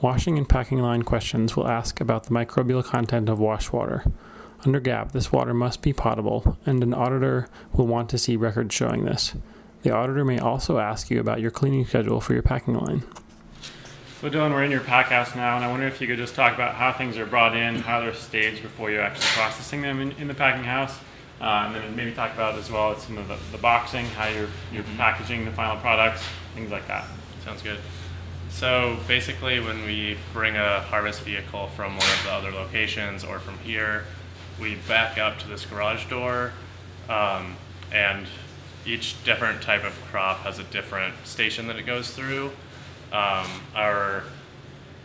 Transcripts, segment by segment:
Washing and packing line questions will ask about the microbial content of wash water. Under GAAP, this water must be potable, and an auditor will want to see records showing this. The auditor may also ask you about your cleaning schedule for your packing line. So Dylan, we're in your pack house now, and I wonder if you could just talk about how things are brought in, how they're staged before you're actually processing them in the packing house, and then maybe talk about as well some of the boxing, how you're packaging the final products, things like that. Sounds good. So basically when we bring a harvest vehicle from one of the other locations or from here, we back up to this garage door, and each different type of crop has a different station that it goes through. Our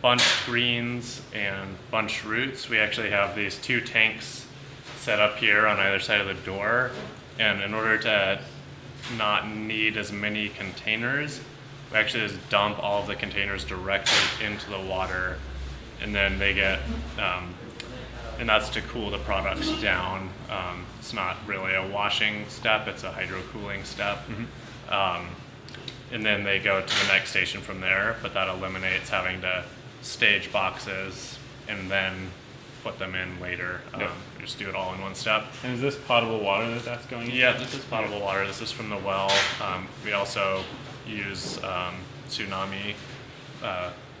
bunched greens and bunched roots, we actually have these two tanks set up here on either side of the door, and in order to not need as many containers, we actually just dump all of the containers directly into the water, and then they get, and that's to cool the products down. It's not really a washing step, it's a hydro cooling step. And then they go to the next station from there, but that eliminates having to stage boxes and then put them in later. Just do it all in one step. And is this potable water that's going in? Yeah, this is potable water. This is from the well. We also use tsunami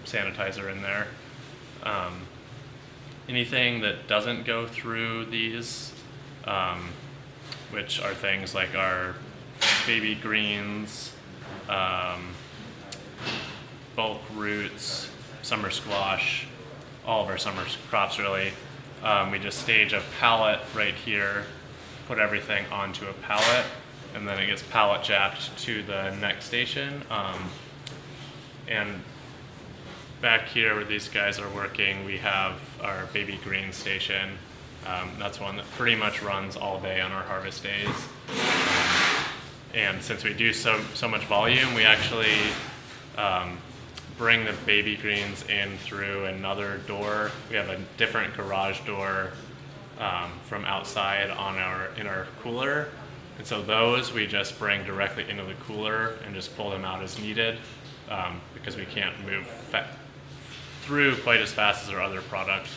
sanitizer in there. Anything that doesn't go through these, which are things like our baby greens, bulk roots, summer squash, all of our summer crops really. We just stage a pallet right here, put everything onto a pallet, and then it gets pallet jacked to the next station. And back here where these guys are working, we have our baby green station. That's one that pretty much runs all day on our harvest days. And since we do so much volume, we actually bring the baby greens in through another door. We have a different garage door from outside in our cooler. And so those we just bring directly into the cooler and just pull them out as needed, because we can't move through quite as fast as our other products.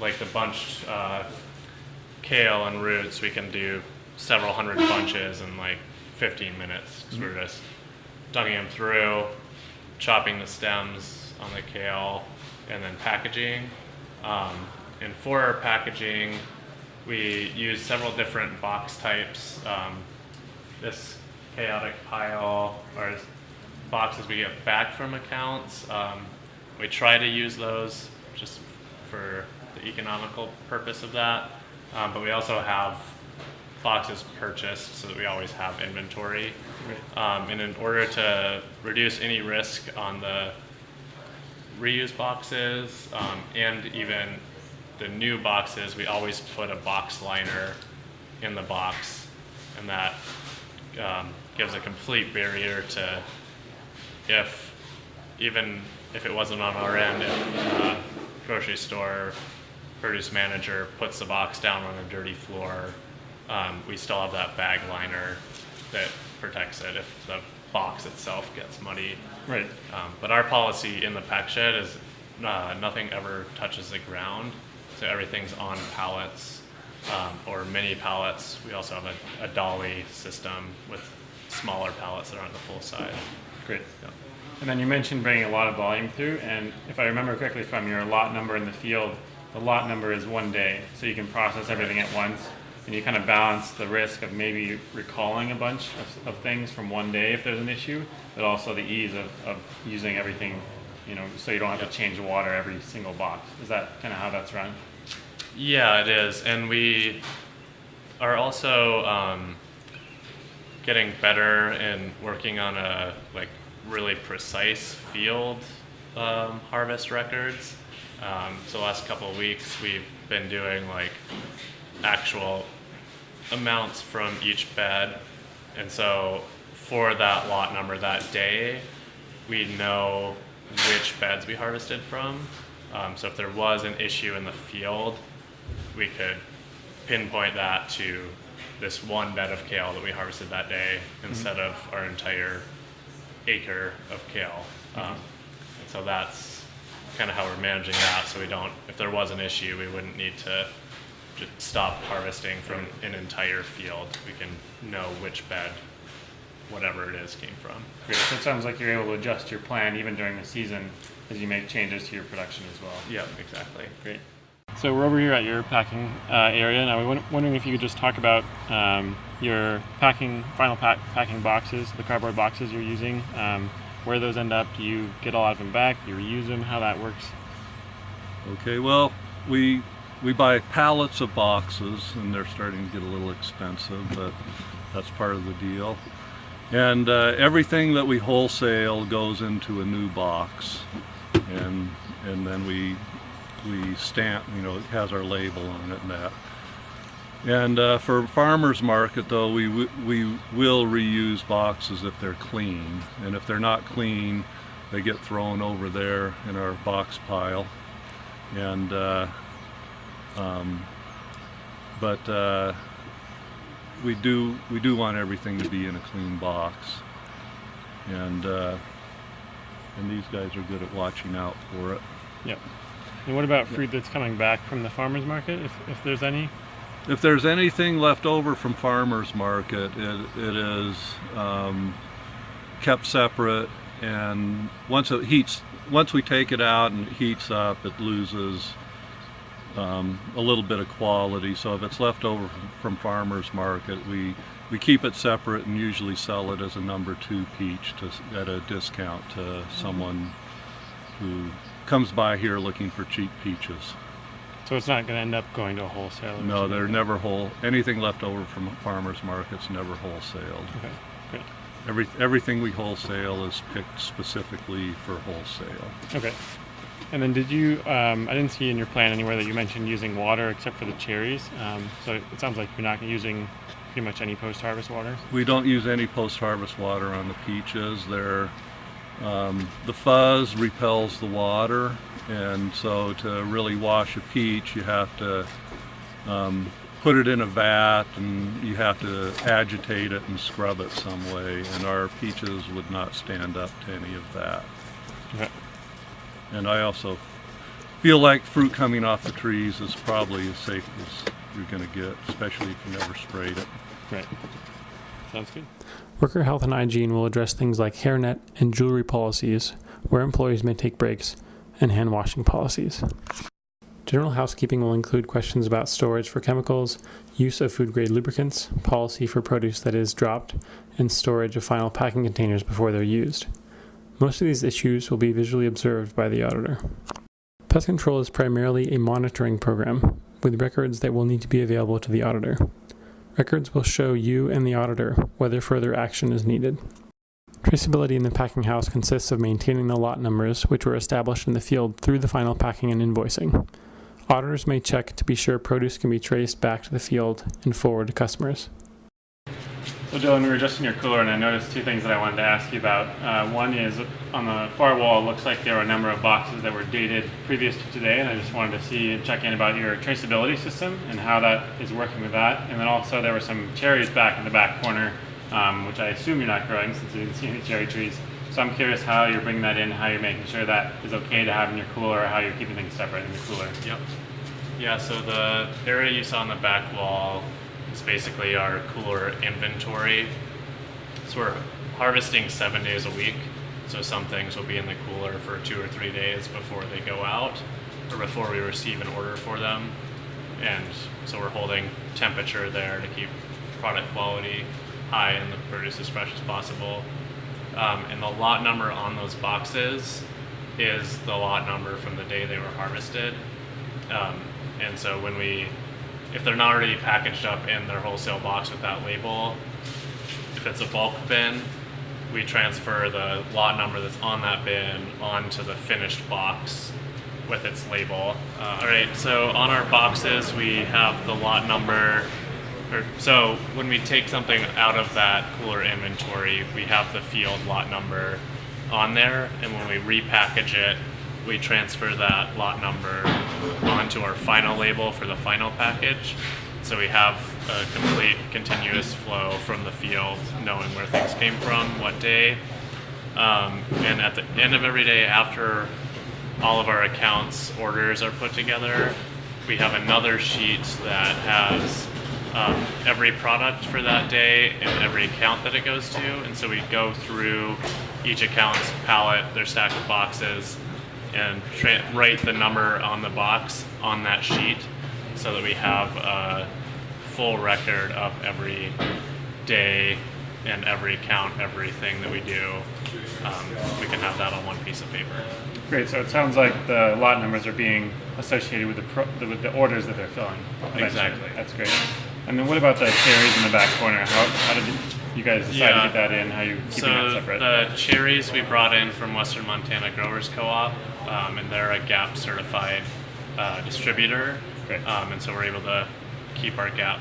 Like the bunched kale and roots, we can do several hundred bunches in like 15 minutes, because we're just dunking them through, chopping the stems on the kale, and then packaging. And for our packaging, we use several different box types. This chaotic pile are boxes we get back from accounts. We try to use those just for the economical purpose of that, but we also have boxes purchased so that we always have inventory. And in order to reduce any risk on the reuse boxes and even the new boxes, we always put a box liner in the box, and that gives a complete barrier to even if it wasn't on our end, if a grocery store produce manager puts the box down on a dirty floor, we still have that bag liner that protects it if the box itself gets muddy. Right. But our policy in the pack shed is nothing ever touches the ground, so everything's on pallets or mini pallets. We also have a dolly system with smaller pallets that aren't the full size. Great. Yeah. And then you mentioned bringing a lot of volume through, and if I remember correctly from your lot number in the field, the lot number is 1 day, so you can process everything at once, and you kind of balance the risk of maybe recalling a bunch of things from 1 day if there's an issue, but also the ease of using everything, so you don't have to change the water every single box. Is that kind of how that's run? Yeah, it is, and we are also getting better in working on a really precise field harvest records. So the last couple of weeks we've been doing actual amounts from each bed, and so for that lot number that day we know which beds we harvested from. So if there was an issue in the field, we could pinpoint that to this one bed of kale that we harvested that day instead of our entire acre of kale. And so that's kind of how we're managing that, so we don't, if there was an issue, we wouldn't need to just stop harvesting from an entire field. We can know which bed whatever it is came from. Great. So it sounds like you're able to adjust your plan even during the season as you make changes to your production as well. Yep, exactly. Great. So we're over here at your packing area, and I was wondering if you could just talk about your final packing boxes, the cardboard boxes you're using, where those end up. Do you get a lot of them back? Do you reuse them? How that works? Okay, well, we buy pallets of boxes, and they're starting to get a little expensive, but that's part of the deal. And everything that we wholesale goes into a new box, and then we stamp, it has our label on it and that. And for farmers market though, we will reuse boxes if they're clean, and if they're not clean, they get thrown over there in our box pile. And we do want everything to be in a clean box, and these guys are good at watching out for it. Yep. And what about fruit that's coming back from the farmers market, if there's any? If there's anything left over from farmers market, it is kept separate, and once we take it out and it heats up, it loses a little bit of quality. So if it's left over from farmers market, we keep it separate and usually sell it as a number 2 peach at a discount to someone who comes by here looking for cheap peaches. So it's not going to end up going to a wholesaler? No, they're never anything left over from farmers market's never wholesaled. Okay, great. Everything we wholesale is picked specifically for wholesale. Okay. And then did you, I didn't see in your plan anywhere that you mentioned using water except for the cherries. So it sounds like you're not using pretty much any post-harvest water? We don't use any post-harvest water on the peaches. The fuzz repels the water, and so to really wash a peach, you have to put it in a vat, and you have to agitate it and scrub it some way, and our peaches would not stand up to any of that. Okay. And I also feel like fruit coming off the trees is probably as safe as you're going to get, especially if you never sprayed it. Right. Sounds good. Worker health and hygiene will address things like hairnet and jewelry policies, where employees may take breaks, and hand washing policies. General housekeeping will include questions about storage for chemicals, use of food-grade lubricants, policy for produce that is dropped, and storage of final packing containers before they're used. Most of these issues will be visually observed by the auditor. Pest control is primarily a monitoring program, with records that will need to be available to the auditor. Records will show you and the auditor whether further action is needed. Traceability in the packing house consists of maintaining the lot numbers which were established in the field through the final packing and invoicing. Auditors may check to be sure produce can be traced back to the field and forward to customers. So Dylan, we were just in your cooler and I noticed 2 things that I wanted to ask you about. One is on the far wall, it looks like there were a number of boxes that were dated previous to today, and I just wanted to see and check in about your traceability system and how that is working with that. And then also there were some cherries back in the back corner, which I assume you're not growing since you didn't see any cherry trees. So I'm curious how you're bringing that in, how you're making sure that is okay to have in your cooler, or how you're keeping things separate in the cooler. Yep. Yeah, so the area you saw on the back wall is basically our cooler inventory. So we're harvesting 7 days a week. So some things will be in the cooler for 2 or 3 days before they go out, or before we receive an order for them. And so we're holding temperature there to keep product quality high and the produce as fresh as possible. And the lot number on those boxes is the lot number from the day they were harvested. And so if they're not already packaged up in their wholesale box with that label, if it's a bulk bin, we transfer the lot number that's on that bin onto the finished box with its label. All right, so on our boxes, we have the lot number. So when we take something out of that cooler inventory, we have the field lot number on there, and when we repackage it, we transfer that lot number onto our final label for the final package. So we have a complete continuous flow from the field, knowing where things came from, what day. And at the end of every day after all of our accounts orders are put together, we have another sheet that has every product for that day and every account that it goes to. And so we go through each account's pallet, their stack of boxes, and write the number on the box on that sheet so that we have a full record of every day and every account, everything that we do. We can have that on one piece of paper. Great. So it sounds like the lot numbers are being associated with the orders that they're filling. Exactly. That's great. And then what about the cherries in the back corner? How did you guys decide to get that in? How are you keeping that separate? The cherries we brought in from Western Montana Growers Co-op, and they're a GAP certified distributor. Great. And so we're able to keep our GAP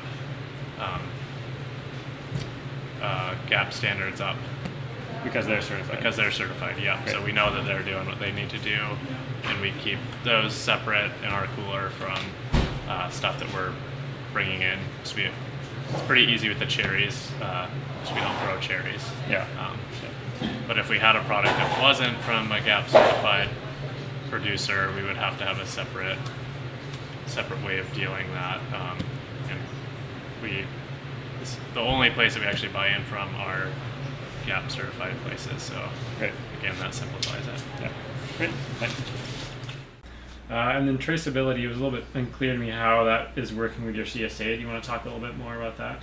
standards up. Because they're certified. Because they're certified, yeah. Great. So we know that they're doing what they need to do, and we keep those separate in our cooler from stuff that we're bringing in. So it's pretty easy with the cherries, because we don't grow cherries. Yeah. But if we had a product that wasn't from a GAP certified producer, we would have to have a separate way of dealing that. And the only place that we actually buy in from are GAP certified places. So Great. Again, that simplifies it. Yeah. Great. Thanks. And then traceability, it was a little bit unclear to me how that is working with your CSA. Do you want to talk a little bit more about that?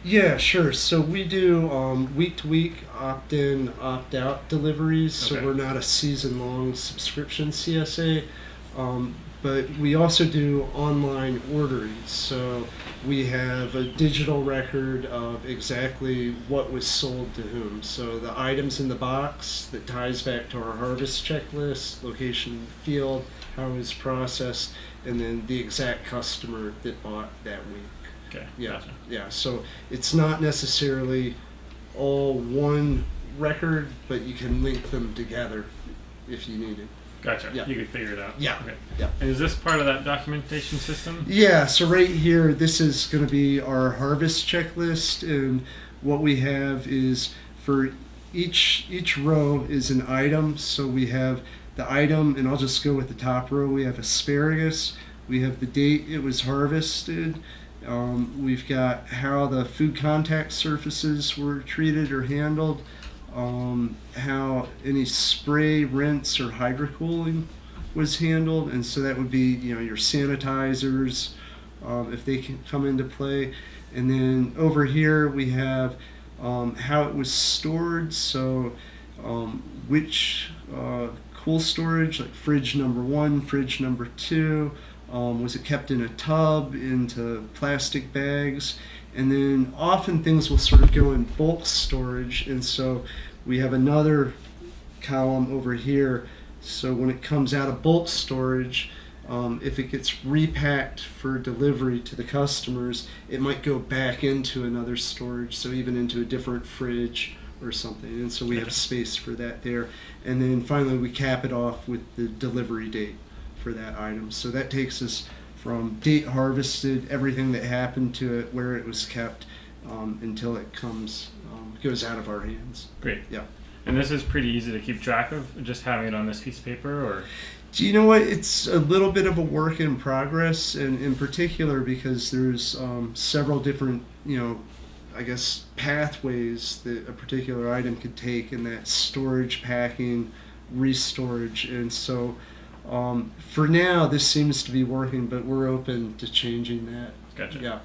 Yeah, sure. So we do week-to-week opt-in, opt-out deliveries. So Okay. we're not a season-long subscription CSA. But we also do online ordering. So we have a digital record of exactly what was sold to whom. So the items in the box that ties back to our harvest checklist, location in the field, how it was processed, and then the exact customer that bought that week. Okay. Yeah, Gotcha. yeah. So it's not necessarily all one record, but you can link them together if you need it. Gotcha. Yeah. You could figure it out. Yeah. Okay. Yeah. And is this part of that documentation system? Yeah, so right here, this is going to be our harvest checklist, and what we have is for each row is an item. So we have the item, and I'll just go with the top row. We have asparagus. We have the date it was harvested. We've got how the food contact surfaces were treated or handled. How any spray, rinse, or hydrocooling was handled, and so that would be your sanitizers if they can come into play. And then over here we have how it was stored, so which cool storage, like fridge number 1, fridge number 2, was it kept in a tub, into plastic bags, and then often things will sort of go in bulk storage, and so we have another column over here. So when it comes out of bulk storage, if it gets repacked for delivery to the customers, it might go back into another storage, so even into a different fridge or something. And so we have space for that there. And then finally we cap it off with the delivery date for that item. So that takes us from date harvested, everything that happened to it, where it was kept, until it goes out of our hands. Great. Yeah. And this is pretty easy to keep track of, just having it on this piece of paper, or? Do you know what? It's a little bit of a work in progress, and in particular because there's several different, I guess, pathways that a particular item could take in that storage, packing, restorage. And so for now, this seems to be working, but we're open to changing that. Gotcha. Yeah.